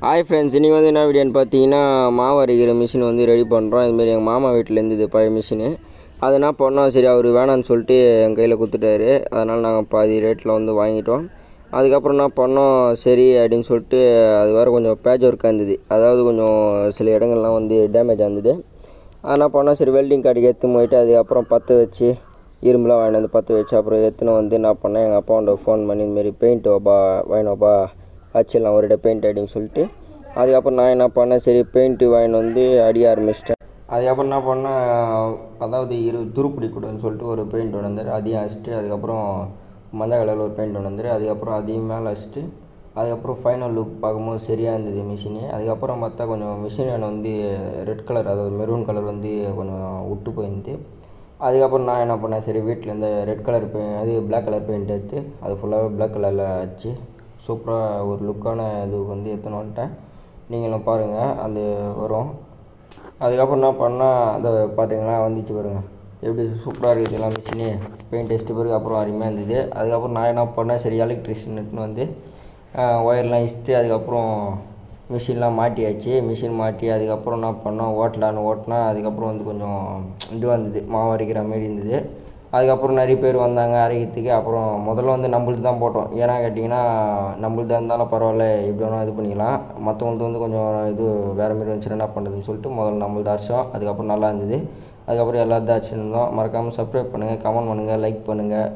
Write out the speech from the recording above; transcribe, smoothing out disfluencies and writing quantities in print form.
Hi friends, இன்றைக்கி வந்து என்ன வீடியோன்னு பார்த்தீங்கன்னா, மாவு அரைக்கிற மிஷின் வந்து ரெடி பண்ணுறோம். இதுமாரி எங்கள் மாமா வீட்டில் இருந்தது பழைய மிஷினு. அது என்ன பண்ணோம், சரி அவர் வேணான்னு சொல்லிட்டு எங்கள் கையில் கொடுத்துட்டாரு. அதனால் நாங்கள் பாதி ரேட்டில் வந்து வாங்கிட்டோம். அதுக்கப்புறம் என்ன பண்ணோம், சரி அப்படின்னு சொல்லிட்டு அது வேறு கொஞ்சம் பேட்ச் ஒர்க்காக இருந்தது. அதாவது கொஞ்சம் சில இடங்கள்லாம் வந்து டேமேஜ் ஆகுது. அது என்ன பண்ணோம், சரி வெல்டிங் கார்டுக்கு எடுத்துன்னு போயிட்டு அதுக்கப்புறம் பற்ற வச்சு இரும்புலாம் வாங்கிட்டு வந்து பற்ற வச்சு அப்புறம் எடுத்துன்னு வந்து என்ன பண்ணேன், எங்கள் அப்பாவோட ஃபோன் பண்ணி இதுமாரி பெயிண்ட் வாப்பா வாங்கினோப்பா அடிச்சிடலாம் ஒரே பெயிண்ட் அப்படின்னு சொல்லிட்டு அதுக்கப்புறம் நான் என்ன பண்ணேன், சரி பெயிண்ட்டு வாங்கிட்டு வந்து அடிக்க ஆரம்பிச்சிட்டேன். அதுக்கப்புறம் என்ன பண்ணேன், அதாவது துருப்பிடி கூடன்னு சொல்லிட்டு ஒரு பெயிண்ட் ஒன்று வந்தார், அதையும் அடிச்சிட்டு அதுக்கப்புறம் மஞ்சள் கலரில் ஒரு பெயிண்ட் ஒன்று வந்தார், அதுக்கப்புறம் அதையும் மேலே அடிச்சிட்டு அதுக்கப்புறம் ஃபைனல் லுக் பார்க்கும்போது சரியாக இருந்தது மிஷினு. அதுக்கப்புறம் பார்த்தா கொஞ்சம் மிஷின் வந்து ரெட் கலர், அதாவது மெரூன் கலர் வந்து கொஞ்சம் விட்டு போயிருந்து. அதுக்கப்புறம் நான் என்ன பண்ணேன், சரி வீட்டில் இந்த red colour black colour paint எடுத்து அது ஃபுல்லாகவே பிளாக் கலரில் அடிச்சு சூப்பராக ஒரு லுக்கான இதுக்கு வந்து எடுத்துன்னு வந்துட்டேன். நீங்களும் பாருங்கள் அது வரும். அதுக்கப்புறம் என்ன பண்ணால் அந்த பார்த்தீங்கன்னா வந்துச்சு பாருங்கள், எப்படி சூப்பராக இருக்குது எல்லாம் மிஷினு. பெயிண்ட் டெஸ்ட்டு பிறகு அப்புறம் அருமையாக இருந்தது. அதுக்கப்புறம் நான் என்ன பண்ணேன், சரி எலக்ட்ரிஷியன் எடுத்துன்னு வந்து ஒயர்லாம் இஸ்ட்டு அதுக்கப்புறம் மிஷின்லாம் மாட்டியாச்சு. மிஷின் மாட்டி அதுக்கப்புறம் என்ன பண்ணோம், ஓட்டலான்னு ஓட்டினா அதுக்கப்புறம் வந்து கொஞ்சம் இதுவாக இருந்தது, மாவு அரைக்கிற மாரி இருந்தது. அதுக்கப்புறம் நிறைய பேர் வந்தாங்க அரைக்கிறதுக்கு. அப்புறம் முதல்ல வந்து நம்மளுக்கு தான் போட்டோம். ஏன்னா கேட்டிங்கன்னா, நம்மளுக்கு இருந்தாலும் பரவாயில்ல எப்படி வேணால் இது பண்ணிக்கலாம், மற்றவங்களுக்கு வந்து கொஞ்சம் இது வேறு மாரி வந்துச்சுன்னா என்ன பண்ணுறதுன்னு சொல்லிட்டு முதல்ல நம்மளுக்கு அரைச்சோம். அதுக்கப்புறம் நல்லா இருந்தது. அதுக்கப்புறம் எல்லாத்தையும் அரைச்சிருந்தோம். மறக்காமல் சப்ஸ்கிரைப் பண்ணுங்கள், கமெண்ட் பண்ணுங்கள், லைக் பண்ணுங்கள்.